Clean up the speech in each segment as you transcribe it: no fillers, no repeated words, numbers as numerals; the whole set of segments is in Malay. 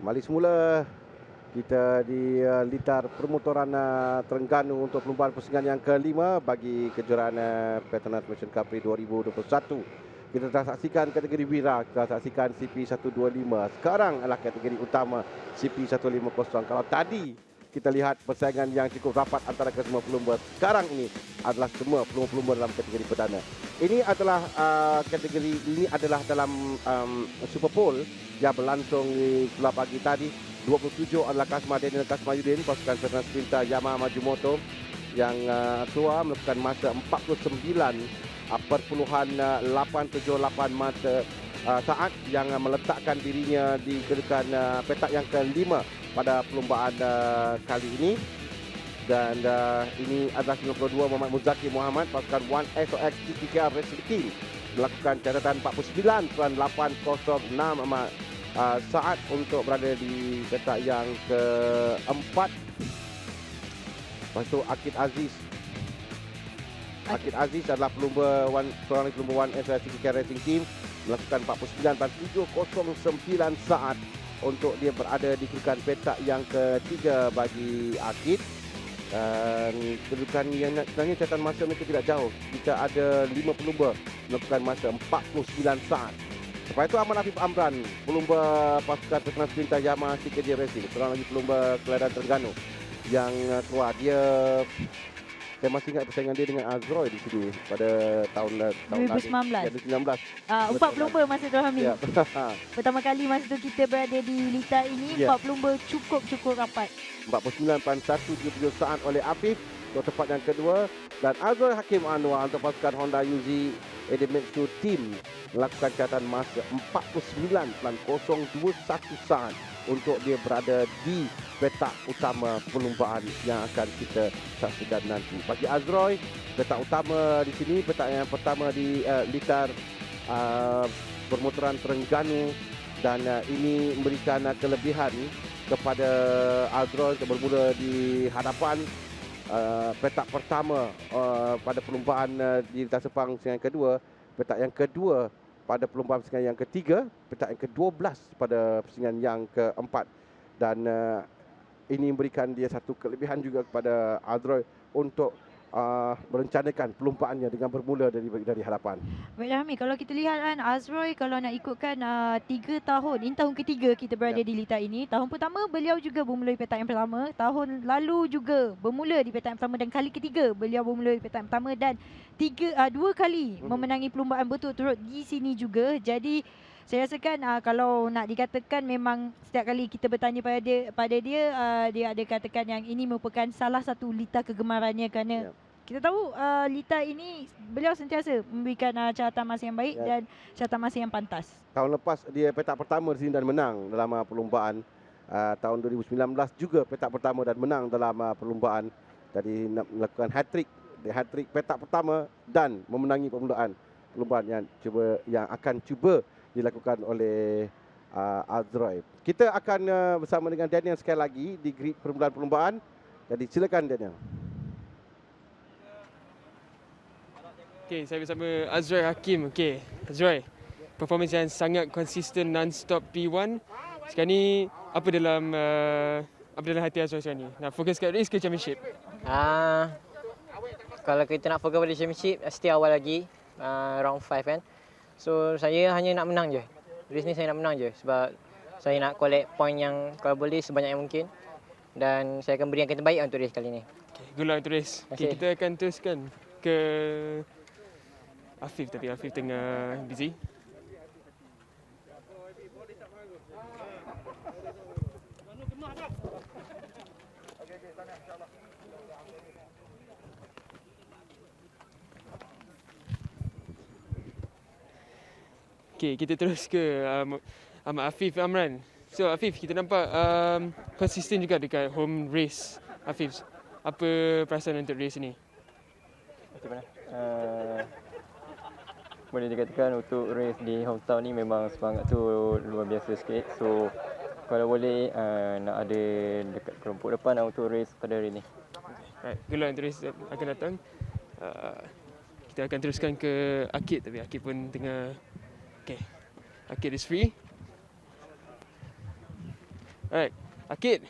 Kembali semula kita di litar permotoran Terengganu untuk perlumbaan pusingan yang kelima bagi kejuaraan Petronas Malaysian Cup 2021. Kita telah saksikan kategori Wira, kita saksikan CP125. Sekarang adalah kategori utama CP150. Kalau tadi kita lihat persaingan yang cukup rapat antara kesemua pelumba, sekarang ini adalah semua pelumba-pelumba dalam kategori perdana. Ini adalah kategori ini adalah dalam Super Bowl yang berlangsung di sebelah pagi tadi. 27 adalah Kasmah Daniel Kasmayudin, pasukan Petronas Sprinter Yamaha Maju Motor yang keluar melakukan masa 49.878 masa saat yang meletakkan dirinya di kedudukan petak yang kelima pada perlumbaan kali ini. Dan ini adalah 92 Muhammad Muzaki Muhammad, pasukan 1SOX TTKR Racing Team melakukan catatan 49.806 saat untuk berada di petak yang keempat. Lepas itu Akid Aziz. Akid Aziz adalah seorang pelumba 1SOX TTKR Racing Team melakukan 49.709 saat untuk dia berada di kedudukan petak yang ketiga bagi Akid. Dan kedudukan yang sebenarnya catatan masa mereka tidak jauh. Kita ada 5 pelumba melakukan masa 49 saat. Lepas itu Ahmad Afif Amran, pelumba pasukan Petronas Sprinter Yamaha CKJ Racing, seorang lagi pelumba kelahiran Terengganu yang keluar. Saya masih ingat persaingan dia dengan Azroy di sini pada tahun 2019. 2019. Empat pelumba masa tu Hamid. Ya. Pertama kali masa tu kita berada di litar ini, Ya. 4 pelumba cukup rapat. 49.177 saat oleh Afif untuk tempat yang kedua, dan Azroy Hakim Anwar untuk pasukan Honda UZ Edemitsu Team melakukan catatan masa 49.021 saat untuk dia berada di petak utama perlumbaan yang akan kita saksikan nanti. Bagi Azroy, petak utama di sini, petak yang pertama di litar permotoran Terengganu, dan ini memberikan kelebihan kepada Azroy untuk bermula di hadapan petak pertama pada perlumbaan di lintas Sepang pusingan yang kedua, petak yang kedua pada perlumbaan pusingan yang ketiga, petak yang ke-12 pada pusingan yang keempat. Dan ini memberikan dia satu kelebihan juga kepada Azroy untuk merencanakan perlumpaannya dengan bermula dari hadapan. Baiklah Hamid, kalau kita lihat kan Azroy, kalau nak ikutkan 3 tahun, ini tahun ketiga kita berada di litar ini. Tahun pertama beliau juga bermula di petak yang pertama, tahun lalu juga bermula di petak yang pertama, dan kali ketiga beliau bermula di petak yang pertama, dan 2 kali memenangi perlumbaan berturut-turut di sini juga. Jadi saya rasakan kalau nak dikatakan, memang setiap kali kita bertanya pada dia, dia ada katakan yang ini merupakan salah satu litar kegemarannya, kerana kita tahu litar ini beliau sentiasa memberikan catatan masa yang baik dan catatan masa yang pantas. Tahun lepas dia petak pertama di sini dan menang dalam perlumbaan. Tahun 2019 juga petak pertama dan menang dalam perlumbaan. Tadi melakukan hat-trick petak pertama dan memenangi perlumbaan yang akan cuba dilakukan oleh Azroy. Kita akan bersama dengan Daniel sekali lagi di grid perlumbaan. Jadi silakan Daniel. Okay, saya bersama Azroy Hakim. Okay, Azroy, performance yang sangat konsisten non-stop P1. Sekarang ni apa dalam hati Azroy sekarang ni? Nak fokus kat race ke championship? Kalau kita nak fokus pada championship, still awal lagi, round 5 kan. So saya hanya nak menang je. Race ni saya nak menang je sebab saya nak collect point yang kalau boleh sebanyak yang mungkin, dan saya akan beri yang terbaik untuk race kali ni. Okay, good luck untuk race. Okay, kita akan teruskan ke Afif, tapi Afif tengah busy. Okay, kita terus ke Afif Amran. So Afif, kita nampak konsisten juga dekat home race. Afif, apa perasaan untuk race ni? Macam mana? Boleh dikatakan untuk race di hometown ni memang semangat tu luar biasa sikit. So kalau boleh nak ada dekat kelompok depan untuk race pada hari ni. Right, good luck untuk race akan datang. Kita akan teruskan ke Akid, tapi Akid pun tengah. Okay, Akid is free. Alright, Akid.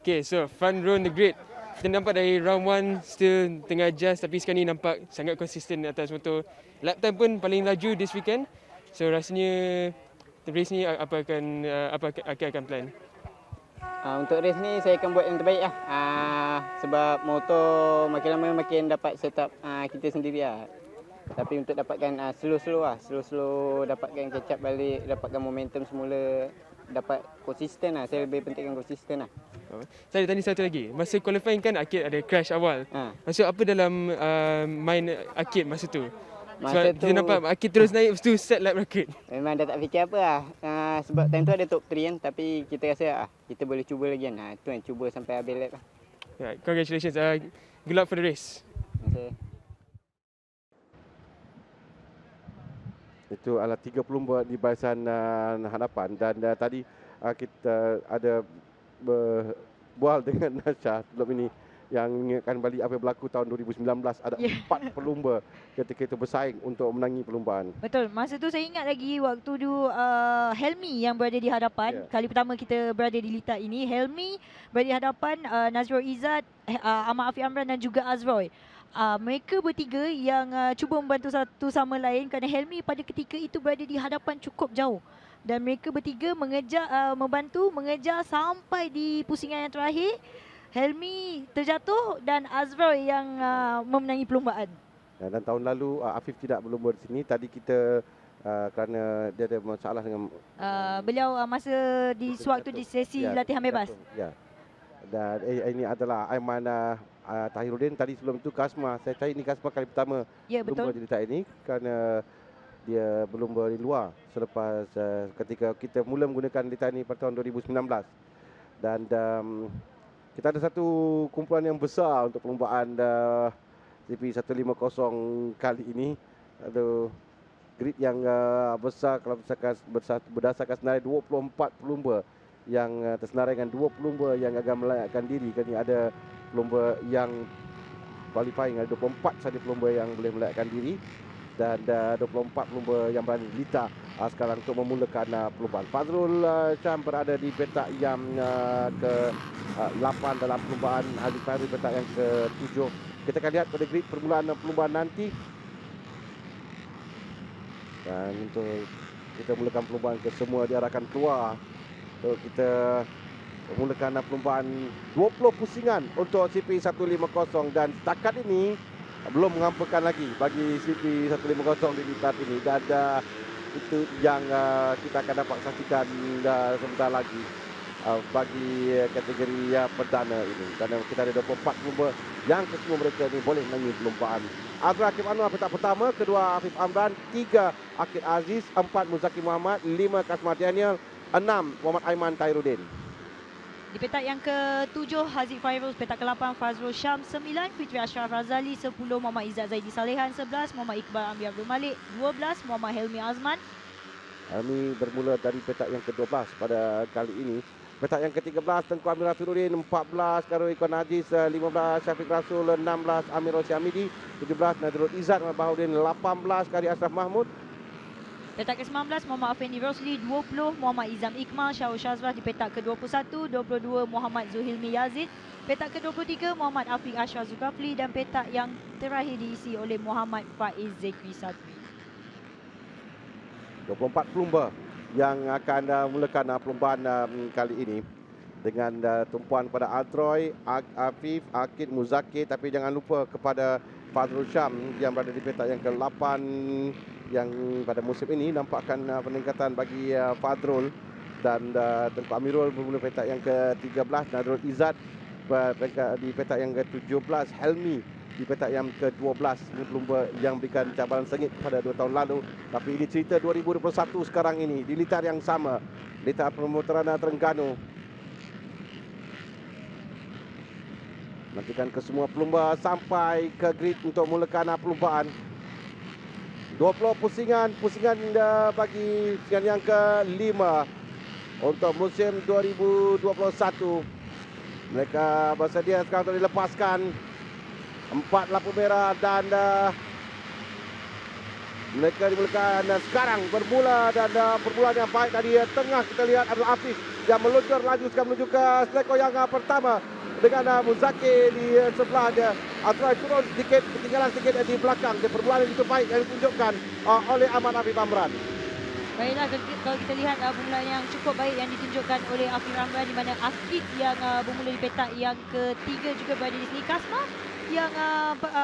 Okay, so front row the grid. Kita nampak dari round 1 still tengah adjust, tapi sekarang ni nampak sangat konsisten atas motor. Lap time pun paling laju this weekend. So rasanya race ni apa akan plan? Untuk race ni saya akan buat yang terbaik lah. Sebab motor makin lama makin dapat set up kita sendiri lah. Tapi untuk dapatkan slow dapatkan catch up balik, dapatkan momentum semula, dapat konsisten lah. Saya lebih pentingkan konsisten lah. Saya tanya satu lagi. Masa qualifying kan Akid ada crash awal. Maksud apa dalam mind Akid masa tu? Masa Sebab kita nampak Akid terus naik, lepas tu set lap record. Memang dah tak fikir apa lah. Sebab time tu ada top 3 kan. Tapi kita rasa kita boleh cuba lagi kan. Tu kan, cuba sampai habis lap lah. Right, congratulations. Good luck for the race. Terima kasih. Itu adalah 3 pelumba di barisan hadapan dan tadi kita ada berbual dengan Nasha sebelum ini yang mengingatkan balik apa yang berlaku tahun 2019. Ada 4 pelumba ketika itu bersaing untuk menangi perlumbaan. Betul. Masa tu saya ingat lagi waktu tu Helmi yang berada di hadapan. Kali pertama kita berada di litar ini. Helmi berada di hadapan Nazrul Izzat, Ahmad Afiq Amran dan juga Azroy. Mereka bertiga yang cuba membantu satu sama lain kerana Helmi pada ketika itu berada di hadapan cukup jauh. Dan mereka bertiga membantu mengejar sampai di pusingan yang terakhir. Helmi terjatuh dan Azroy yang memenangi perlumbaan. Dan tahun lalu Afif tidak berlumba di sini. Tadi kita kerana dia ada masalah dengan beliau masa di sewaktu di sesi latihan bebas. Ya. Dan ini adalah Aiman Tahiruddin. Tadi sebelum itu Kasma. Saya cari ini Kasma kali pertama berlumba di litar ini kerana dia berlumba di luar selepas ketika kita mula menggunakan litar ini pada tahun 2019. Dan kita ada satu kumpulan yang besar untuk perlumbaan CP150 kali ini. Ada grid yang besar kalau berdasarkan senarai 24 pelumba yang tersenarai dengan 2 pelumba yang akan melayakkan diri. Kini ada pelumba yang qualifying, ada 24 saja pelumba yang boleh melayakkan diri dan 24 pelumba yang berada di litar sekarang untuk memulakan perlumbaan. Fazrul Syam berada di petak yang ke-8 dalam perlumbaan. Haziq Fahri petak yang ke-7. Kita akan lihat pada grid permulaan perlumbaan nanti. Dan untuk kita mulakan perlumbaan ke semua diarahkan keluar. Untuk kita memulakan perlumbaan 20 pusingan untuk CP150 dan setakat ini belum mengampakan lagi bagi CP150 di litar ini. Dan itu yang kita akan dapat saksikan sebentar lagi bagi kategori perdana ini. Kerana kita ada 24 pelumba yang kesemua mereka ini boleh menangi perlumbaan. Azrul Hakim Anwar petak pertama, kedua Afif Amran, 3 Akid Aziz, 4 Muzaki Muhammad, 5 Kasmah Daniel, 6 Muhammad Aiman Tahiruddin. Di petak yang ke-7 Haziq Fairuz, petak ke-8 Fazrul Syam, 9 Fitri Ashraf Razali, 10 Muhammad Izzat Zaidi Salehan, 11 Muhammad Iqbal Amri Abdul Malik, 12 Muhammad Helmi Azman. Helmi bermula dari petak yang ke-12 pada kali ini. Petak yang ke-13 Tengku Amir Rafiruddin, 14 Karul Ikon Aziz, 15 Syafiq Rasul, 16 Amir Rosi Hamidi, 17 Nazrul Izzat Bahaudin, 18 Kari Ashraf Mahmud. Petak ke-19 Muhammad Afendi Rosli, 20 Muhammad Izam Iqmal Syahul Syazrah. Di petak ke-21, 22 Muhammad Zuhilmi Yazid. Petak ke-23 Muhammad Afiq Ashraf Zulkafli dan petak yang terakhir diisi oleh Muhammad Faiz Zekri Sadri. 24 pelumba yang akan mulakan perlumbaan kali ini dengan tumpuan pada Azroy, Afif, Akid, Muzakir, tapi jangan lupa kepada Fazrul Syam yang berada di petak yang ke-8 yang pada musim ini nampakkan peningkatan bagi Fazrul dan Tengku Amirul bermula petak yang ke-13, Nazrul Izzat di petak yang ke-17, Helmi di petak yang ke-12. Ini pelumba yang berikan cabaran sengit pada 2 tahun lalu, tapi ini cerita 2021 sekarang ini di litar yang sama, litar permotoran Terengganu. Nantikan ke semua pelumba sampai ke grid untuk mulakan perlumbaan. 20 pusingan bagi pusingan yang ke-5 untuk musim 2021. Mereka bersedia sekarang untuk dilepaskan 4 lampu merah dan mereka dimulakan sekarang bermula dan permulaan yang baik tadi tengah kita lihat adalah Afif yang meluncur laju sekarang menuju ke seleko yang pertama dengan Muzaki di sebelah dia. Azroy turun sedikit, ketinggalan sedikit di belakang. Dia permulaan yang cukup baik yang ditunjukkan oleh Ahmad Afif Amran. Baiklah, kalau kita lihat permulaan yang cukup baik yang ditunjukkan oleh Afif Amran, di mana Akid yang bermula di petak yang ketiga juga berada di sini. Kasma yang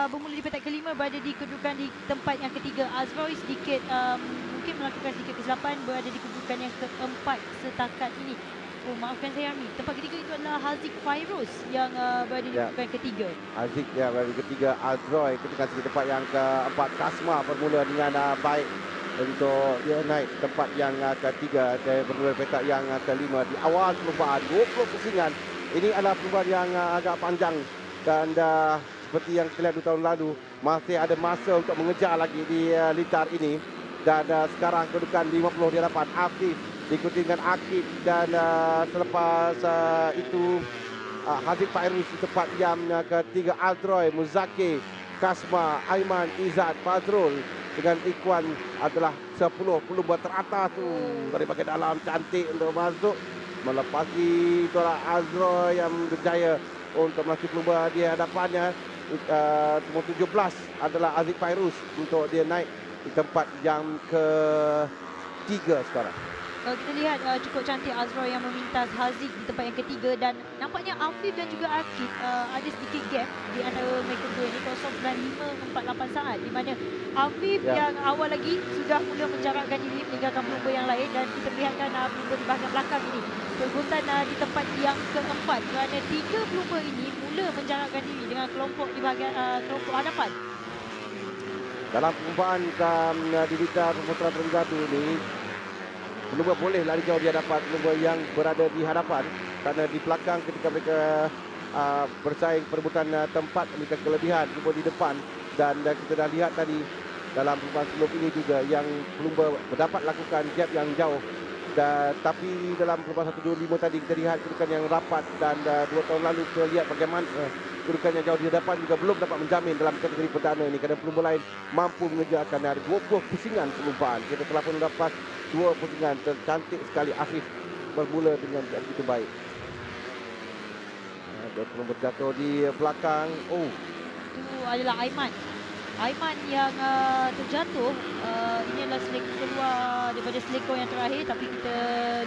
bermula di petak kelima berada di kedudukan di tempat yang ketiga. Azroy sedikit mungkin melakukan sedikit kesilapan, berada di kedudukan yang keempat setakat ini. Oh, maafkan saya Ami. Tempat ketiga itu adalah Haziq Fairuz yang berada di kedudukan ketiga. Haziq yang berada di ketiga. Azroy ketika di tempat yang keempat. Kasma bermula dengan baik untuk dia naik tempat yang ketiga dan bermula petak yang kelima di awal perlumbaan 20 pusingan. Ini adalah perlumbaan yang agak panjang dan seperti yang kita lihat 2 tahun lalu masih ada masa untuk mengejar lagi di litar ini. Dan sekarang kedudukan 50 di hadapan Afif diikuti dengan Akid dan selepas itu Haziq Fairuz di tempat yang ketiga. Azroy, Muzaki, Kasma, Aiman, Izzat, Fazrul dengan Ikhwan adalah 10 pelumba teratas tu dari bahagian dalam, cantik untuk masuk melepasi itulah Azroy yang berjaya untuk melaju pelumba di hadapannya. Nombor 17 adalah Haziq Fairuz untuk dia naik di tempat yang ketiga sekarang. Kalau kita lihat cukup cantik Azroy yang memintas Haziq di tempat yang ketiga, dan nampaknya Afif dan juga Akid ada sedikit gap di antara mereka dua ini, 09.548 saat, di mana Afif yang awal lagi sudah mula menjarakkan diri meninggalkan pelumba yang lain, dan kita lihatkan pelumba di bahagian belakang ini perebutan di tempat yang keempat, kerana 3 pelumba ini mula menjarakkan diri dengan kelompok di bahagian kelompok hadapan. Dalam perlumbaan di litar pemutaran Terengganu ini, pelumba boleh lari jauh di hadapan pelumba yang berada di hadapan, kerana di belakang ketika mereka bersaing perebutan tempat, mereka kelebihan pelumba di depan. Dan kita dah lihat tadi dalam perlumbaan sebelum ini juga yang pelumba dapat lakukan gap yang jauh. Tapi dalam perlumbaan 125 tadi kita lihat kedudukan yang rapat, dan 2 tahun lalu kita lihat bagaimana kedudukan yang jauh di hadapan juga belum dapat menjamin dalam kategori perdana ini, kerana pelumba lain mampu mengejarkan ada 20 pusingan perlumbaan. Kita telah pun dapat 2 pusingan tercantik sekali. Afif bermula dengan begitu baik. Ada pelumba jatuh di belakang. Oh, Itu adalah Aiman. Aiman yang terjatuh. Ini adalah seleko keluar daripada seleko yang terakhir, tapi kita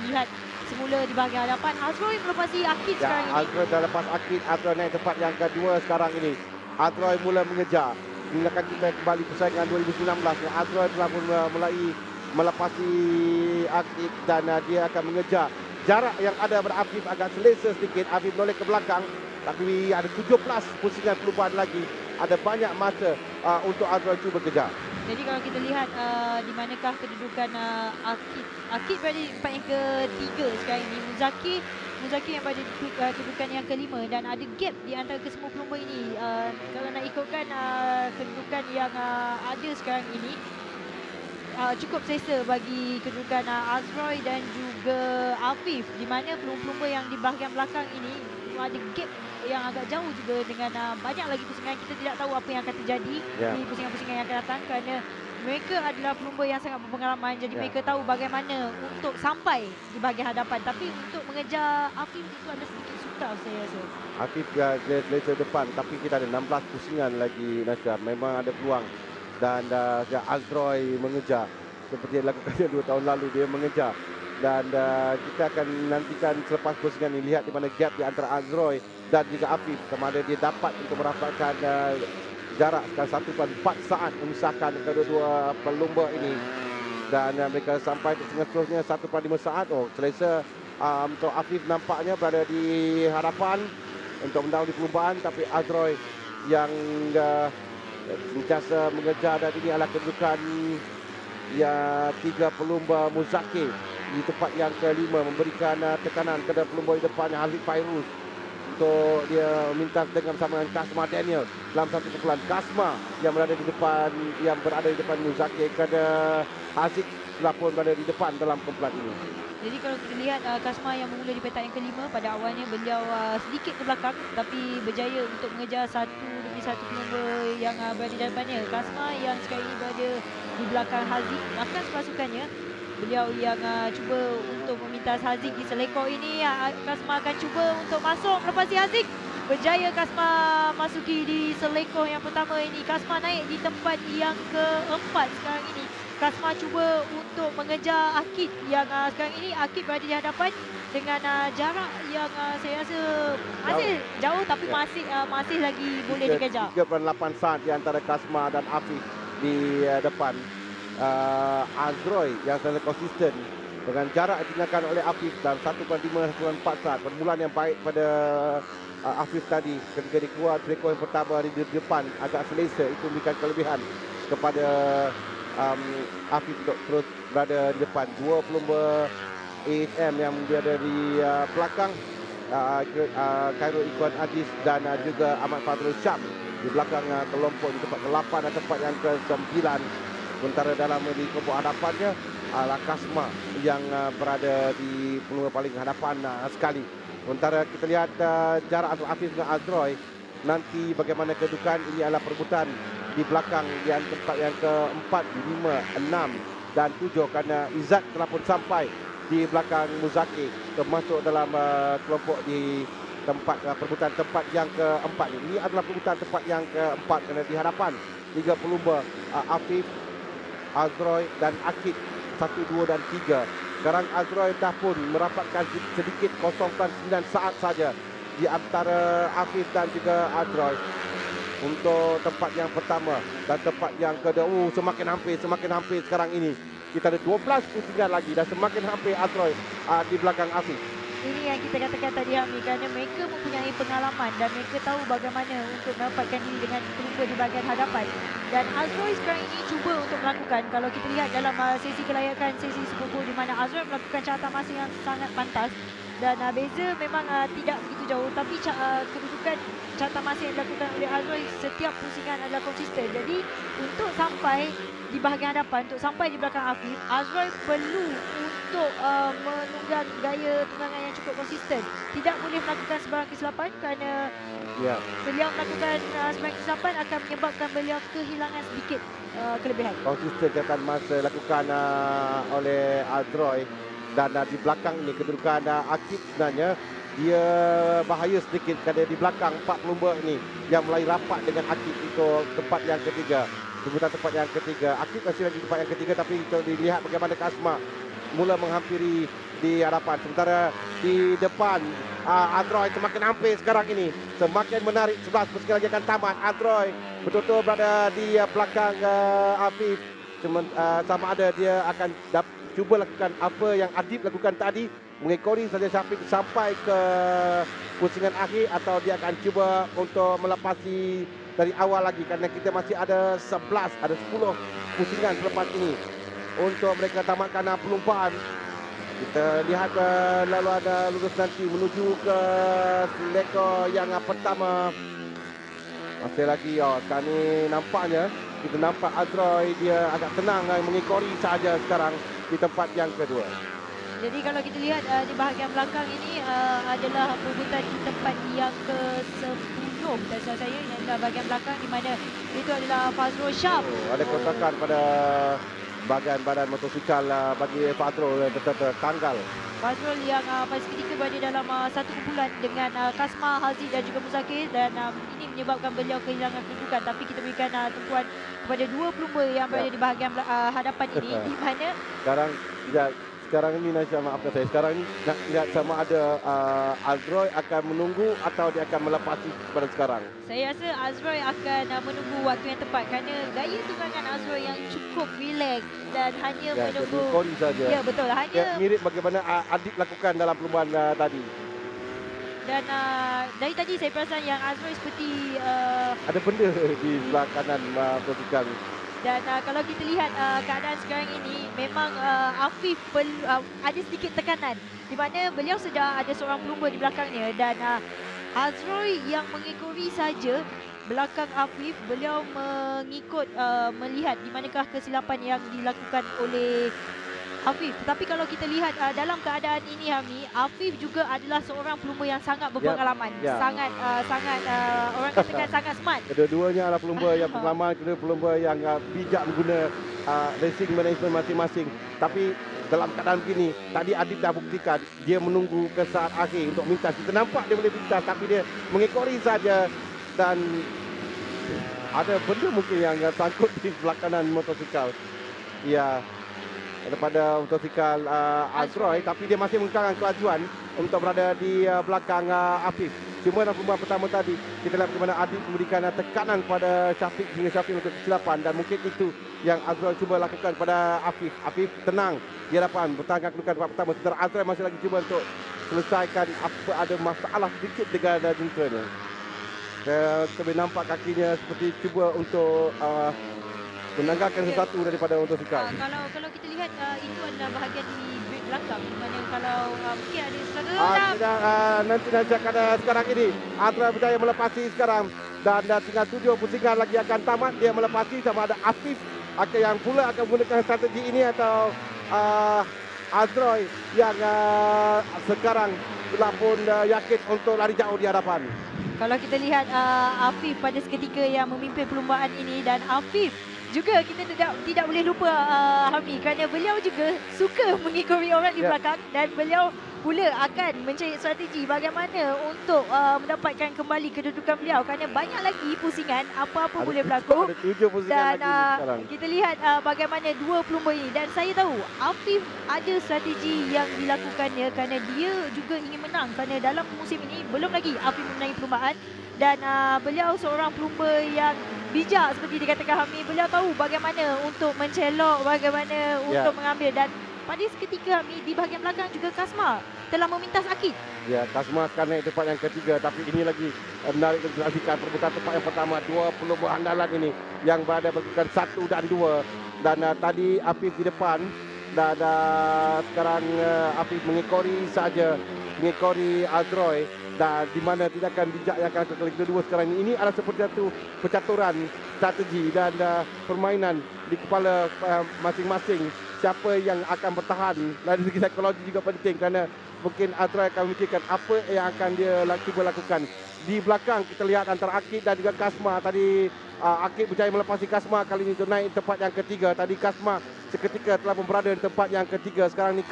lihat semula di bahagian hadapan Azroy melepasi Akid sekarang ini. Azroy dah lepas Akid. Azroy naik tempat yang kedua sekarang ini. Azroy mula mengejar. Inilah kita kembali persaingan 2019. Azroy telah pun mulai melepasi Akid dan dia akan mengejar. Jarak yang ada pada Afif agak selesa sedikit. Afif menoleh ke belakang, tapi ada 17 pusingan pelumbaan lagi. Ada banyak masa untuk Azroy cuba kejar. Jadi kalau kita lihat di manakah kedudukan Akid. Akid berada di tempat yang ketiga sekarang ini. Muzaki yang berada di kedudukan yang kelima, dan ada gap di antara kesemua pelumba ini. Kalau nak ikutkan kedudukan yang ada sekarang ini, cukup selesa bagi kedudukan Azroy dan juga Afif, di mana pelumba-pelumba yang di bahagian belakang ini ada gap yang agak jauh juga dengan banyak lagi pusingan. Kita tidak tahu apa yang akan terjadi di pusingan-pusingan yang akan datang, kerana mereka adalah pelumba yang sangat berpengalaman, jadi mereka tahu bagaimana untuk sampai di bahagian hadapan. Tapi untuk mengejar Afif itu ada sedikit sukar, saya rasa. Afif dia selesa depan, tapi kita ada 16 pusingan lagi, Nasyar. Memang ada peluang. Dan Azroy mengejar seperti yang dilakukannya 2 tahun lalu. Dia mengejar, dan kita akan nantikan selepas pusingan ini, lihat di mana gap di antara Azroy dan juga Afif, sama ada dia dapat untuk merapatkan jarak sekarang 1.4 saat memisahkan kedua-dua pelumba ini. Dan mereka sampai ke seterusnya 1.5 saat. Oh, selesa untuk Afif nampaknya berada di hadapan untuk mendahului perlumbaan, tapi Azroy yang sentiasa mengejar, dan ini adalah kedudukan ya 3 pelumba. Muzaki di tempat yang kelima memberikan tekanan kepada pelumba di depannya, Haziq Fairuz, untuk dia minta dengan bersama dengan Kasma Daniel dalam satu kumpulan. Kasma yang berada di depan Muzaki, kerana Haziq telah pun berada di depan dalam kumpulan ini. Jadi kalau kita lihat Kasma yang bermula di petak yang kelima, pada awalnya beliau sedikit ke belakang, tapi berjaya untuk mengejar satu demi satu pelumba yang berada di depannya. Kasma yang sekarang ini berada di belakang Haziq, bahkan sepasukannya beliau yang cuba untuk memintas Haziq di selekor ini. Kasma akan cuba untuk masuk melepasi Haziq. Berjaya Kasma masuki di selekor yang pertama ini. Kasma naik di tempat yang keempat sekarang ini. Kasma cuba untuk mengejar Akid yang sekarang ini Akid berada di hadapan dengan jarak yang saya rasa masih jauh tapi masih lagi boleh dikejar. 3.8 saat di antara Kasma dan Afif di depan. Azroy yang sangat konsisten dengan jarak digunakan oleh Afif dalam 1.5-1.4 saat. Permulaan yang baik pada Afif tadi ketika dia keluar rekor yang pertama di depan agak selesa, itu memberikan kelebihan kepada Afif untuk terus berada di depan. Dua pelumba AHM yang berada di belakang, Khairul Ikhwan Aziz dan juga Ahmad Fadrul Syam di belakang kelompok di tempat ke-8 dan tempat yang ke-9. Sementara dalam di kelompok hadapannya adalah Kasma yang berada di pelumba paling hadapan sekali. Sementara kita lihat jarak antara Afif dengan Azroy, nanti bagaimana kedudukan. Ini adalah perebutan di belakang di tempat yang ke-4, 5, 6 dan 7 kerana Izzat telah pun sampai di belakang Muzakir, termasuk dalam kelompok di tempat perebutan tempat yang ke-4 ini. Ini adalah perebutan tempat yang ke-4 kerana di hadapan 3 pelumba Afif, Azroy dan Akid 1, 2 dan 3. Sekarang Azroy dah pun merapatkan sedikit kosongkan 9 saat saja di antara Afif dan juga Azroy untuk tempat yang pertama dan tempat yang kedua. Semakin hampir sekarang ini. Kita ada 12 pusingan lagi dan semakin hampir Azroy di belakang Afif. Ini yang kita katakan tadi Hamid, kerana mereka mempunyai pengalaman dan mereka tahu bagaimana untuk mendapatkan diri dengan pelumba di bahagian hadapan. Dan Azroy sekarang ini cuba untuk melakukan, kalau kita lihat dalam sesi kelayakan, sesi sepupu di mana Azroy melakukan caratan masa yang sangat pantas. Dan beza memang tidak begitu jauh, tapi kedudukan caratan masa yang dilakukan oleh Azroy setiap pusingan adalah konsisten. Jadi untuk sampai di bahagian hadapan, untuk sampai di belakang Afif, Azroy perlu untuk menunggang gaya tunggangan yang cukup konsisten. Tidak boleh melakukan sebarang kesilapan kerana beliau melakukan sebarang kesilapan akan menyebabkan beliau kehilangan sedikit kelebihan. Konsisten catatan masa dilakukan oleh Azroy. Dan di belakang ini kedudukan Akid sebenarnya dia bahaya sedikit kerana di belakang 4 pelumba ini yang mulai rapat dengan Akid untuk tempat yang ketiga. Sebutan tempat yang ketiga. Akid masih lagi tempat yang ketiga, tapi kita dilihat bagaimana Kasma mula menghampiri di hadapan. Sementara di depan Azroy semakin hampir sekarang ini. Semakin menarik, 11 pusingan lagi akan tamat. Azroy betul-betul berada di belakang Afif. Sama ada dia akan cuba lakukan apa yang Adib lakukan tadi, mengekori saja Syafiq sampai ke pusingan akhir, atau dia akan cuba untuk melepasi dari awal lagi kerana kita masih ada 10 pusingan selepas ini untuk mereka tamatkan perlumbaan. Kita lihat lalu ada lurus nanti menuju ke selekor yang pertama. Masih lagi sekarang ni nampaknya kita nampak Azroy dia agak tenang mengekori saja sekarang di tempat yang kedua. Jadi kalau kita lihat di bahagian belakang ini adalah perebutan di tempat yang ke-10 dan saya yang adalah bahagian belakang di mana itu adalah Fazrul Syam. Ada kerosakan pada bahagian badan motosikal bagi Fazrul tertanggal. Fazrul yang pada seketika berada dalam satu kumpulan dengan Kasma, Haziq dan juga Muzakir, dan ini menyebabkan beliau kehilangan kedudukan. Tapi kita berikan tumpuan kepada 2 pelumba yang berada di bahagian hadapan ini di mana sekarang ini Nasya, maafkan saya, sekarang ini nak lihat sama ada Azroy akan menunggu atau dia akan melepasi pada sekarang. saya rasa Azroy akan menunggu waktu yang tepat kerana gaya tunggangan Azroy yang cukup relax dan hanya menunggu. Kori saja. Ya betul, hanya mirip bagaimana Adib lakukan dalam perlumbaan tadi. Dan dari tadi saya perasan yang Azroy seperti ada benda di sebelah kanan motosikal. Dan kalau kita lihat keadaan sekarang ini, memang Afif ada sedikit tekanan di mana beliau sudah ada seorang pelumba di belakangnya, dan Azroy yang mengekori saja belakang Afif. Beliau mengikut melihat di manakah kesilapan yang dilakukan oleh Afif. Tetapi kalau kita lihat dalam keadaan ini Hami, Afif juga adalah seorang pelumba yang sangat berpengalaman. Sangat orang katakan sangat smart. Kedua-duanya adalah pelumba yang pengalaman, kedua pelumba yang bijak mengguna racing management masing-masing. Tapi dalam keadaan begini. Tadi Adib dah buktikan dia menunggu ke saat akhir untuk mintas. Kita nampak dia boleh mintas tapi dia mengekori saja dan ada benda mungkin yang sangkut di sebelah kanan motosikal. Ya, daripada motosikal Azroy, tapi dia masih mengekangkan kelajuan untuk berada di belakang Afif. Cuma dalam perlumbaan pertama tadi kita lihat bagaimana Adib memberikan tekanan kepada Syafiq sehingga Syafiq untuk kesilapan dan mungkin itu yang Azroy cuba lakukan pada Afif. Afif tenang di hadapan bertahankan kedudukan tempat pertama, sementara Azroy masih lagi cuba untuk selesaikan apa ada masalah sedikit dengan jentera. Kita boleh nampak kakinya seperti cuba untuk menanggalkan sesuatu daripada motosikal. Kalau kita lihat itu adalah bahagian di brake belakang, di mana kalau mungkin ada Nanti akan sekarang ini Azroy berjaya melepasi sekarang dan tinggal 7 pusingan lagi akan tamat. Dia melepasi sama ada Afif yang pula akan menggunakan strategi ini atau Azroy yang sekarang telah pun yakin untuk lari jauh di hadapan. Kalau kita lihat Afif pada seketika yang memimpin perlumbaan ini, dan Afif juga kita tidak boleh lupa Hami, kerana beliau juga suka mengikori orang di belakang dan beliau pula akan mencari strategi bagaimana untuk mendapatkan kembali kedudukan beliau, kerana banyak lagi pusingan, apa-apa boleh berlaku. Ada 7 pusingan Dan lagi sekarang. kita lihat bagaimana dua pelumba ini, dan saya tahu Afif ada strategi yang dilakukannya kerana dia juga ingin menang, kerana dalam musim ini belum lagi Afif memenangi perlumbaan dan beliau seorang pelumba yang bijak seperti dikatakan Hami. Beliau tahu bagaimana untuk mencelok, bagaimana untuk mengambil, dan pada seketika Hami di bahagian belakang juga Kasma telah memintas Akid. Ya, Kasma sekarang naik tempat yang ketiga, tapi ini lagi menarik untuk disaksikan perebutan tempat yang pertama. Dua pelumba andalan ini yang berada berkedudukan 1 dan 2 dan tadi Afif di depan dan sekarang Afif mengekori saja, mengekori Azroy. Dan di mana tindakan bijak yang akan lakukan kedua sekarang ini adalah seperti satu percaturan strategi dan permainan di kepala masing-masing. Siapa yang akan bertahan dari segi psikologi juga penting, kerana mungkin Azroy akan memikirkan apa yang akan dia cuba lakukan. Di belakang kita lihat antara Akid dan juga Kasma. Tadi Akid berjaya melepasi Kasma kali ini untuk naik tempat yang ketiga. Tadi Kasma seketika telah berada di tempat yang ketiga. Sekarang ni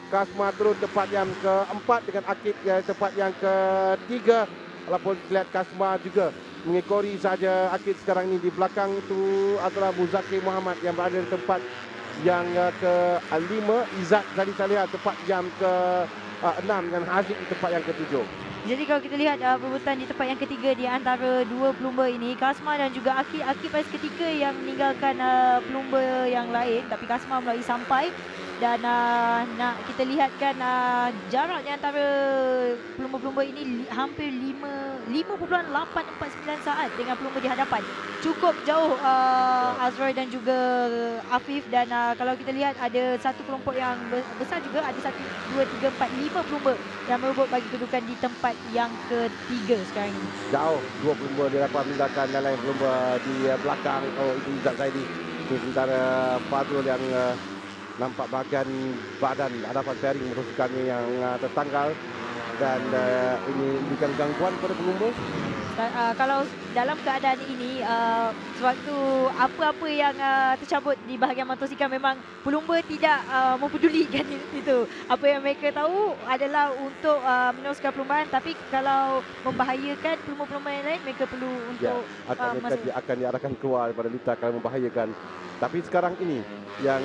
Kasma turun tempat yang keempat dengan Akid tempat yang ketiga. Walaupun lihat Kasma juga mengekori saja Akid sekarang ini. Di belakang itu adalah Muzakir Muhammad yang berada di tempat yang ke-5. Izzat tadi saya lihat tempat yang ke-6 dengan Haziq di tempat yang ke-7. Jadi kalau kita lihat perebutan di tempat yang ketiga di antara dua pelumba ini, Kasma dan juga Akid. Akid pada seketika yang meninggalkan pelumba yang lain, tapi Kasma melalui sampai. Dan nak kita lihatkan jarak di antara pelumba-pelumba ini hampir 5.849 saat dengan pelumba di hadapan. Cukup jauh Azroy dan juga Afif. Dan kalau kita lihat ada satu kelompok yang besar juga, ada 1, 2, 3, 4, 5 pelumba yang merebut bagi kedudukan di tempat yang ketiga sekarang ini. Jauh dua pelumba dia dapat meninggalkan dan lain pelumba di belakang. Oh, itu Izzat Zaidi. Sementara Fadrul yang nampak bahagian badan hadapan fairing motosikal yang tertanggal dan ini memberikan gangguan kepada pelumba. Kalau dalam keadaan ini, sewaktu apa-apa yang tercabut di bahagian motosikal, memang pelumba tidak mempedulikan itu. Apa yang mereka tahu adalah untuk meneruskan perlumbaan, tapi kalau membahayakan pelumba-pelumba yang lain, mereka perlu untuk mereka akan diarahkan keluar daripada litar kalau membahayakan. Tapi sekarang ini yang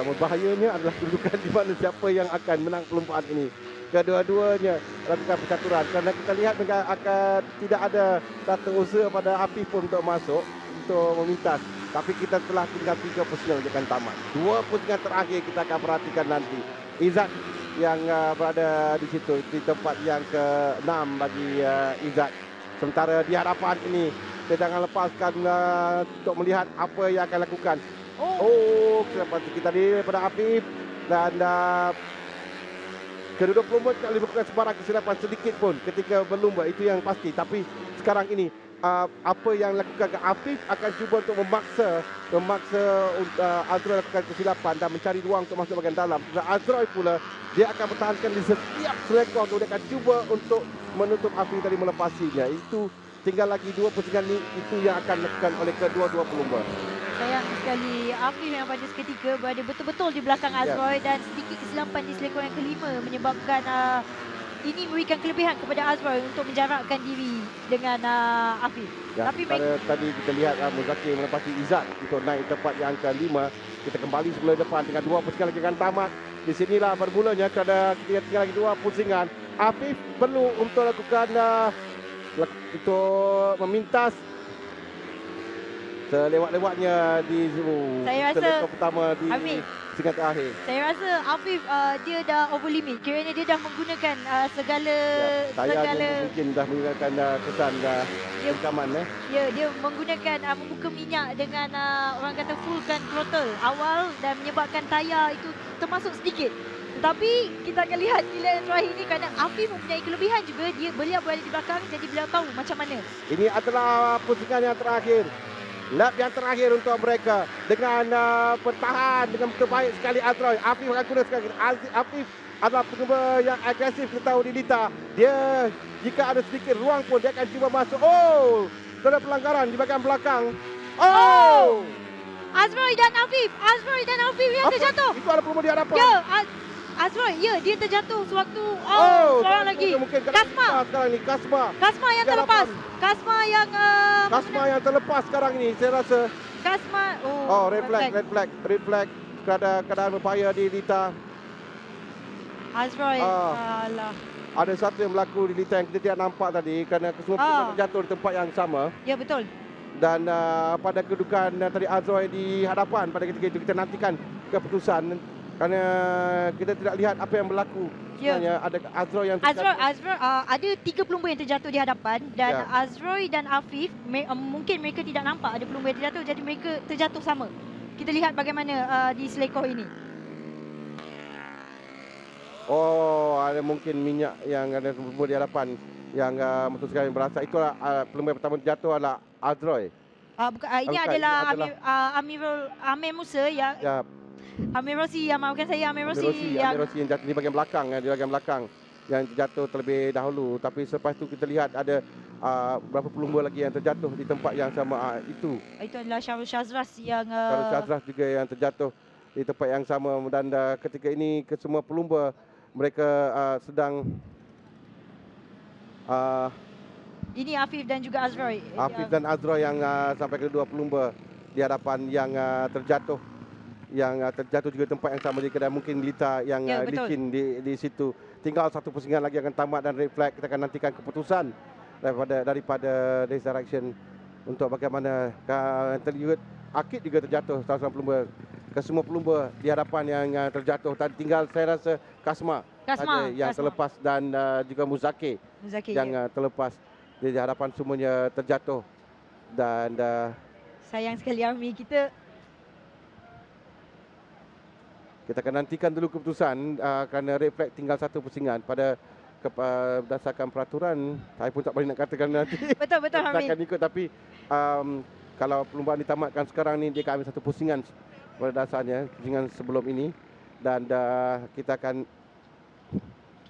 membahayanya adalah kedudukan di mana siapa yang akan menang perlumbaan ini. Kedua-duanya lakukan percaturan, kerana kita lihat akan tidak ada satu usaha pada Afif pun untuk masuk untuk memintas. Tapi kita telah tinggal 3 pusingan yang akan tamat. 2 pusingan terakhir kita akan perhatikan nanti. Izzat yang berada di situ di tempat yang ke-6 bagi Izzat. Sementara di hadapan ini kita jangan lepaskan untuk melihat apa yang akan lakukan. Kesilapan kita daripada Afif dan kedua pelumba tak boleh melakukan sebarang kesilapan sedikit pun ketika berlumba, itu yang pasti. Tapi sekarang ini apa yang dilakukan ke Afif akan cuba untuk memaksa Azroy lakukan kesilapan dan mencari ruang untuk masuk bahagian dalam. Dan Azroy pula dia akan pertahankan di setiap selektor, dia akan cuba untuk menutup Afif dari melepasinya. Itu tinggal lagi 2 pusingan ni, itu yang akan dilakukan oleh kedua-dua pelumba. Sayang sekali Afif yang pada seketika berada betul-betul di belakang Azroy dan sedikit kesilapan di selekor yang kelima menyebabkan ini memberikan kelebihan kepada Azroy untuk menjarakkan diri dengan Afif. Ya, Tapi tadi kita lihat Muzaki menepati Izzat untuk naik tempat yang ke-5. Kita kembali sebelum depan dengan 2 pusingan lagi akan tamat. Di sinilah bermulanya kerana kita tinggal lagi 2 pusingan. Afif perlu untuk lakukan untuk memintas selewat-lewatnya di Saya rasa selekor pertama di Amin. pusingan terakhir. Saya rasa Afif dia dah over limit. Kiranya dia dah menggunakan segala Saya mungkin dah menggunakan kesan rekaman. Ya, dia menggunakan membuka minyak dengan orang kata fullkan throttle awal dan menyebabkan tayar itu termasuk sedikit. Tetapi kita akan lihat di lap terakhir ini kerana Afif mempunyai kelebihan juga. Beliau berada di belakang jadi beliau tahu macam mana. Ini adalah pusingan yang terakhir. Lap yang terakhir untuk mereka dengan bertahan dengan betul baik sekali Azroy. Afif akan guna sekali. Afif adalah pengemba yang agresif, kita tahu di Lita. Dia jika ada sedikit ruang pun dia akan cuba masuk. Oh, ada pelanggaran di bahagian belakang. Oh! Azroy dan Afif yang terjatuh. Itu ada pelumba di hadapan. Ya, Azroy, ya dia terjatuh sewaktu seorang lagi. Mungkin Kasma sekarang ni Kasma yang terlepas. Kasma yang terlepas sekarang ini saya rasa. Kasma Red flag keadaan berbahaya di Lita. Azroy alah. Ada satu yang berlaku di Lita yang kita tidak nampak tadi kerana semua pelumba terjatuh di tempat yang sama. Ya betul. Dan pada kedudukan tadi Azroy di hadapan pada ketika itu kita nantikan keputusan kerana kita tidak lihat apa yang berlaku. Sebenarnya ada Azroy yang terjatuh. Azroy ada 3 pelumba yang terjatuh di hadapan dan Azroy dan Afif mungkin mereka tidak nampak ada pelumba yang terjatuh jadi mereka terjatuh sama. Kita lihat bagaimana di selekor ini. Ada mungkin minyak yang ada pelumba di hadapan yang betul sekali berasa itulah pelumba yang pertama terjatuh adalah Azroy. Ini adalah Amir Musa yang Amir Rossi yang maafkan saya Amir Rossi yang jatuh di bahagian belakang yang terjatuh terlebih dahulu, tapi selepas itu kita lihat ada berapa pelumba lagi yang terjatuh di tempat yang sama itu adalah Syarul Shazras yang Syarul Shazras juga yang terjatuh di tempat yang sama dan ketika ini kesemua pelumba mereka sedang ini Afif dan juga Azroy. Afif dan Azroy yang sampai kedua pelumba di hadapan yang terjatuh. Yang terjatuh juga tempat yang sama di kedai mungkin Lita yang licin di situ. Tinggal 1 pusingan lagi akan tamat dan red flag. Kita akan nantikan keputusan daripada Race Direction untuk bagaimana terlihat Akid juga terjatuh salah seorang pelumba. Kesemua pelumba di hadapan yang terjatuh. Tadi tinggal saya rasa Kasma yang terlepas dan juga Muzaki yang terlepas. Di hadapan semuanya terjatuh dan sayang sekali Army kita akan nantikan dulu keputusan kerana red flag tinggal 1 pusingan pada berdasarkan peraturan. Saya pun tak boleh nak katakan nanti. Betul Hamid. Akan ikut tapi kalau perlumbaan ditamatkan sekarang ni dia akan ambil 1 pusingan pada dasarnya pusingan sebelum ini dan kita akan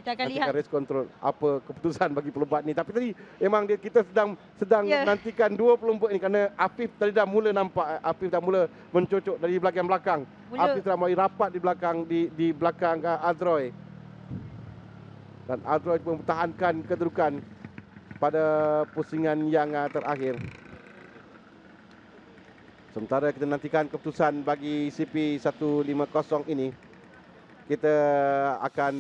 lihat race control apa keputusan bagi pelumba ni. Tapi tadi memang kita sedang menantikan 2 pelumba ni kerana Afif tadi dah mula nampak Afif dah mula mencocok dari belakang. Afif dah mulai rapat di belakang Azroy. Dan Azroy mempertahankan kedudukan pada pusingan yang terakhir. Sementara kita nantikan keputusan bagi CP150 ini. Kita akan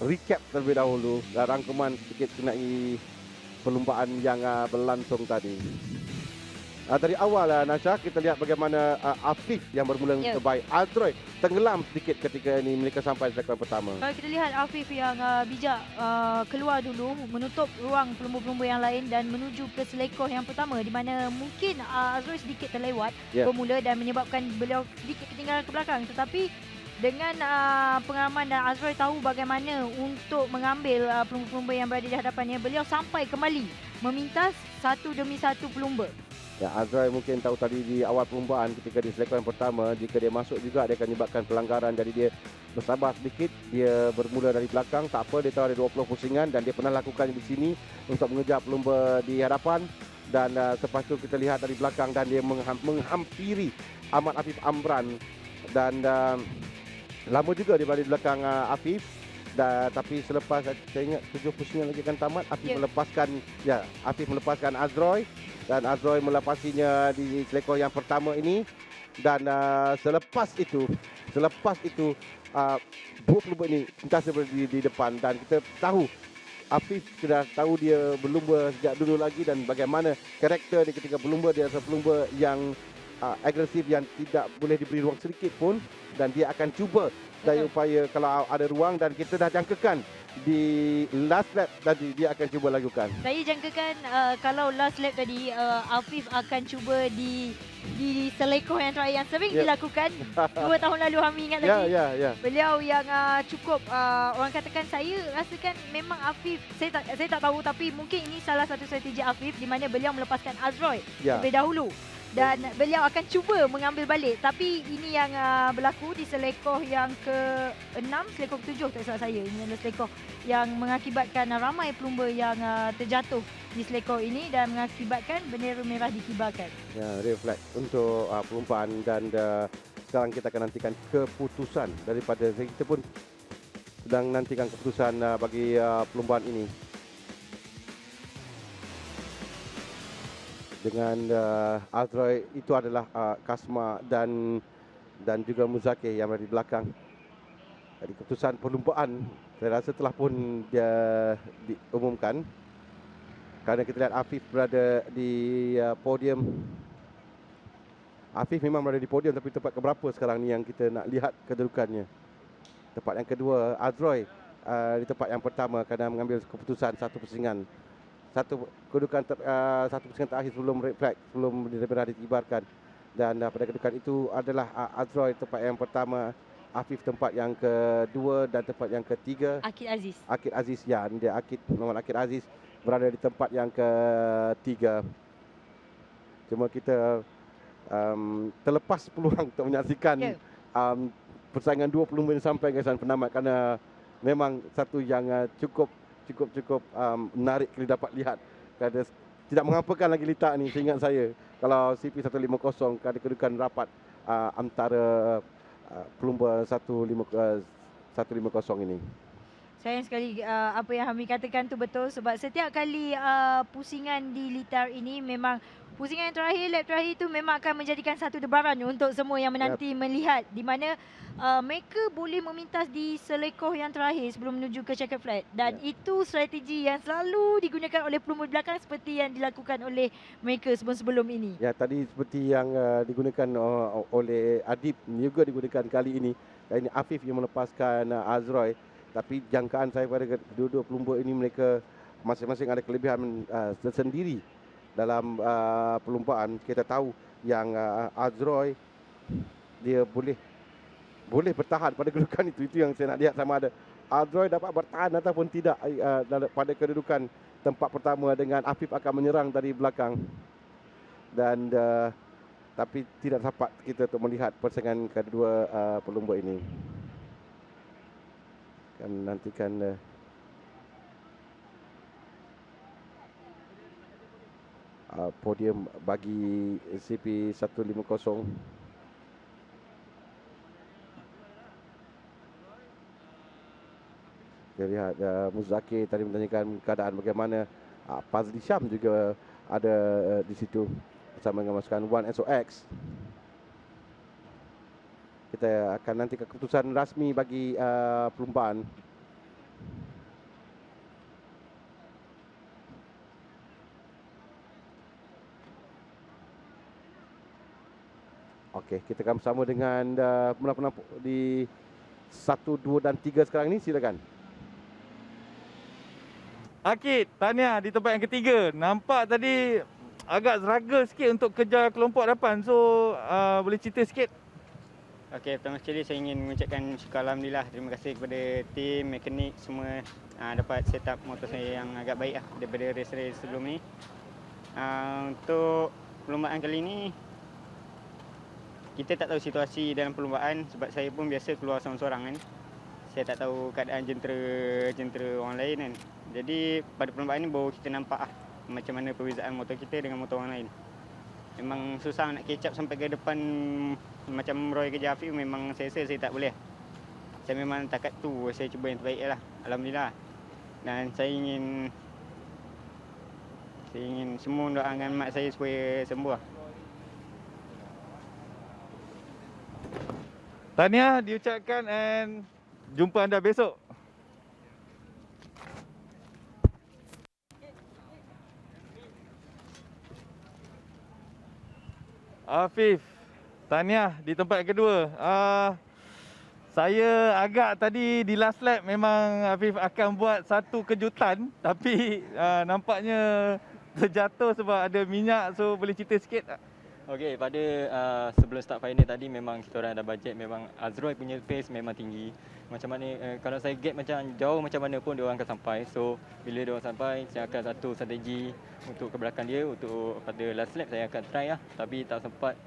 recap terlebih dahulu rangkuman sedikit mengenai perlumbaan yang berlangsung tadi. Dari awal Nasha kita lihat bagaimana Afif yang bermula terbaik. Azroy tenggelam sedikit ketika ini mereka sampai di sektor pertama. Kalau kita lihat Afif yang bijak keluar dulu menutup ruang pelumba-pelumba yang lain dan menuju ke selekor yang pertama di mana mungkin Azroy sedikit terlewat bermula dan menyebabkan beliau sedikit ketinggalan ke belakang, tetapi dengan pengalaman dan Azroy tahu bagaimana untuk mengambil pelumba-pelumba yang berada di hadapannya, beliau sampai kembali memintas 1 demi 1 pelumba. Ya, Azrai mungkin tahu tadi di awal perlumbaan ketika di selekon yang pertama, jika dia masuk juga dia akan menyebabkan pelanggaran. Jadi dia bersabar sedikit, dia bermula dari belakang, tak apa, dia tahu ada 20 pusingan dan dia pernah lakukan di sini untuk mengejar pelumba di hadapan. Dan selepas itu kita lihat dari belakang dan dia menghampiri Ahmad Afif Amran. Dan lama juga dia berada di belakang Afif. Tapi selepas saya ingat 7 pusingan lagi akan tamat, Afif melepaskan Azroy. Dan Azroy melepasinya di selekor yang pertama ini. Dan selepas itu dua pelumba ini sentiasa berada di depan. Dan kita tahu Afif sudah tahu dia berlumba sejak dulu lagi dan bagaimana karakter dia ketika berlumba. Dia adalah pelumba yang agresif, yang tidak boleh diberi ruang sedikit pun. Dan dia akan cuba daya upaya kalau ada ruang, dan kita dah jangkakan di last lap tadi dia akan cuba lakukan. Saya jangkakan kalau last lap tadi Afif akan cuba di selekor yang terakhir yang sering dilakukan 2 tahun lalu, kami ingat lagi. Beliau yang cukup orang katakan, saya rasakan memang Afif, saya tak tahu, tapi mungkin ini salah satu strategi Afif di mana beliau melepaskan Azroy lebih dahulu. Dan beliau akan cuba mengambil balik. Tapi ini yang berlaku di selekor yang ke-6, selekor ke-7 tak salah saya. Ini adalah selekor yang mengakibatkan ramai pelumba yang terjatuh di selekor ini dan mengakibatkan bendera merah dikibarkan. Ya, red flag untuk perlumbaan. Dan sekarang kita akan nantikan keputusan daripada kita pun sedang nantikan keputusan bagi perlumbaan ini. Dengan Azroy itu adalah Kasma dan juga Muzakir yang berada di belakang. Jadi keputusan perlumbaan saya rasa telah pun dia diumumkan. Kerana kita lihat Afif berada di podium. Afif memang berada di podium, tapi tempat keberapa sekarang ni yang kita nak lihat kedudukannya. Tempat yang kedua, Azroy di tempat yang pertama kerana mengambil keputusan satu pusingan. Satu pusingan terakhir sebelum red flag, sebelum bendera dikibarkan. Dan pada kedudukan itu adalah Azroy tempat yang pertama, Afif tempat yang kedua dan tempat yang ketiga Akid Aziz. Akid Aziz, ya, dia Muhammad Akid Aziz berada di tempat yang ketiga. Cuma kita terlepas peluang untuk menyaksikan persaingan dua pelumba sampai ke sana penamat, kerana memang satu yang cukup menarik kita dapat lihat. Kerana tidak mengapakan lagi letak ni, seingat saya kalau CP150 ada kedudukan rapat antara pelumba 150 ini. Sayang sekali apa yang Hamid katakan tu betul, sebab setiap kali pusingan di litar ini memang pusingan yang terakhir, lap terakhir itu memang akan menjadikan satu debaran untuk semua yang menanti melihat, di mana mereka boleh memintas di selekor yang terakhir sebelum menuju ke checkered flag, dan itu strategi yang selalu digunakan oleh pelumba belakang seperti yang dilakukan oleh mereka sebelum ini. Ya, tadi seperti yang digunakan oleh Adib juga digunakan kali ini. Kali ini Afif yang melepaskan Azroy. Tapi jangkaan saya pada kedua-dua pelumba ini, mereka masing-masing ada kelebihan tersendiri dalam perlumbaan. Kita tahu yang Azroy dia boleh bertahan pada kedudukan itu. Itu yang saya nak lihat, sama ada Azroy dapat bertahan ataupun tidak pada kedudukan tempat pertama dengan Afif akan menyerang dari belakang. Dan tapi tidak dapat kita untuk melihat persaingan kedua pelumba ini. Akan nantikan podium bagi CP150. Kita lihat Muzakir tadi menanyakan keadaan bagaimana. Fazli Syam juga ada di situ bersama dengan pasukan One SOX. Kita akan nanti keputusan rasmi bagi perlumbaan. Okey, kita akan bersama dengan pemenang di 1, 2 dan 3 sekarang ini. Silakan. Akid, tahniah di tempat yang ketiga. Nampak tadi agak struggle sikit untuk kejar kelompok depan. So, boleh cerita sikit? Okey, pertama sekali saya ingin mengucapkan syukur alhamdulillah, terima kasih kepada tim, mekanik semua dapat set up motor saya yang agak baik daripada race-race sebelum ni. Untuk perlombaan kali ini kita tak tahu situasi dalam perlombaan sebab saya pun biasa keluar seorang-seorang kan. Saya tak tahu keadaan jentera orang lain kan. Jadi pada perlombaan ini baru kita nampak macam mana perbezaan motor kita dengan motor orang lain. Memang susah nak catch up sampai ke depan macam Roy ke Jafi, memang saya rasa saya tak boleh. Saya memang takat tu, saya cuba yang terbaik lah. Alhamdulillah. Dan saya ingin semua doakan mak saya supaya sembuh lah. Tahniah diucapkan and jumpa anda besok. Afif, tahniah di tempat kedua. Saya agak tadi di last lap memang Afif akan buat satu kejutan, tapi nampaknya terjatuh sebab ada minyak, so boleh cerita sikit tak? Okey, pada sebelum start final tadi memang kita orang ada bajet, memang Azroy punya pace memang tinggi. Macam mana kalau saya gap macam jauh macam mana pun dia orang akan sampai. So bila dia orang sampai, saya akan satu strategi untuk ke belakang dia. Untuk pada last lap saya akan try lah, tapi tak sempat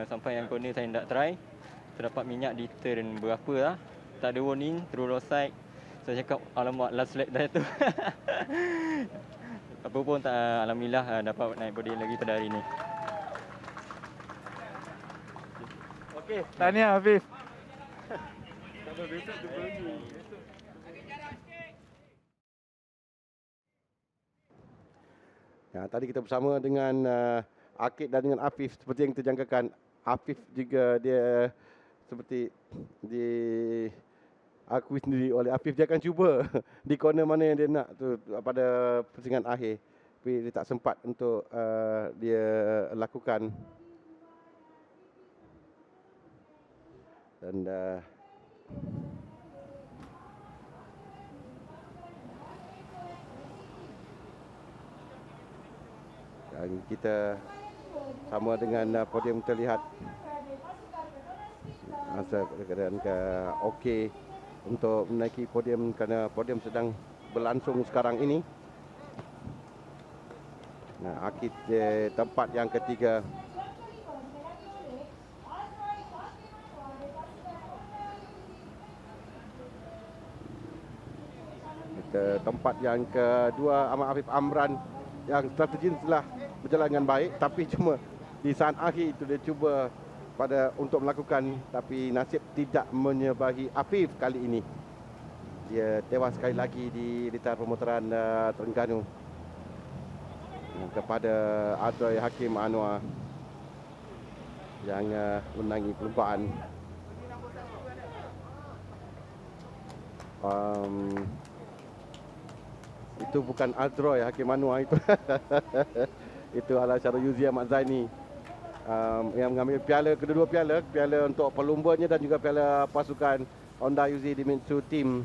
sampai yang corner saya tak try. Terdapat minyak di turn berapa lah. Tak ada warning, terus roadside. Saya cakap alamak last lap dah tu. Apa pun tak, alhamdulillah dapat naik podium lagi pada hari ni. Okey, tahniah Afif. Ya, tadi kita bersama dengan Akid dan dengan Afif seperti yang kita jangkakan. Afif juga dia seperti diakui sendiri oleh Afif, dia akan cuba di corner mana yang dia nak tu pada persingan akhir. Tapi dia tak sempat untuk dia lakukan. Dan kita sama dengan podium terlihat keadaan okey untuk menaiki podium kerana podium sedang berlangsung sekarang ini. Nah, Akid di tempat yang ketiga. Tempat yang kedua Ahmad Afif Amran yang strategi telah berjalan dengan baik, tapi cuma di saat akhir itu dia cuba untuk melakukan, tapi nasib tidak menyebahi Afif kali ini. Dia tewas sekali lagi di litar pemotoran Terengganu kepada Azroy Hakim Anwar yang menangi perlumbaan. Itu bukan Azroy Hakim Anwar itu. Itu adalah Syarul Yuzi Ahmad Zaini yang mengambil kedua piala untuk pelumbanya dan juga piala pasukan Honda Yuzi Dimitsu Team.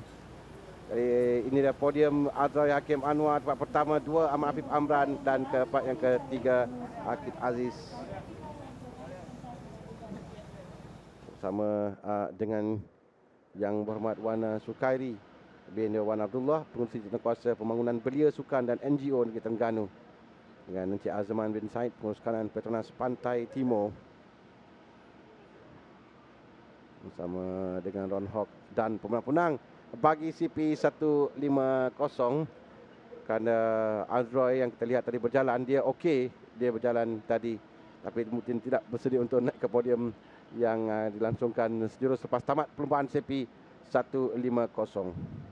Jadi ini dia podium Azroy Hakim Anwar, tempat pertama 2 Ahmad Afif Amran dan tempat yang ketiga Akid Aziz. Bersama dengan Yang Berhormat Wan Sukairi bin Wan Abdullah, pengurusi Jenderal Pembangunan Belia Sukan dan NGO Negeri Terengganu, dengan Encik Azman bin Said, pengurus kanan Petronas Pantai Timur, bersama dengan Ron Hawk dan pemenang-pemenang bagi CP 150. Kerana Azroy yang kita lihat tadi berjalan, dia okey, dia berjalan tadi, tapi mungkin tidak bersedia untuk naik ke podium yang dilangsungkan sejurus selepas tamat perlombaan CP 150.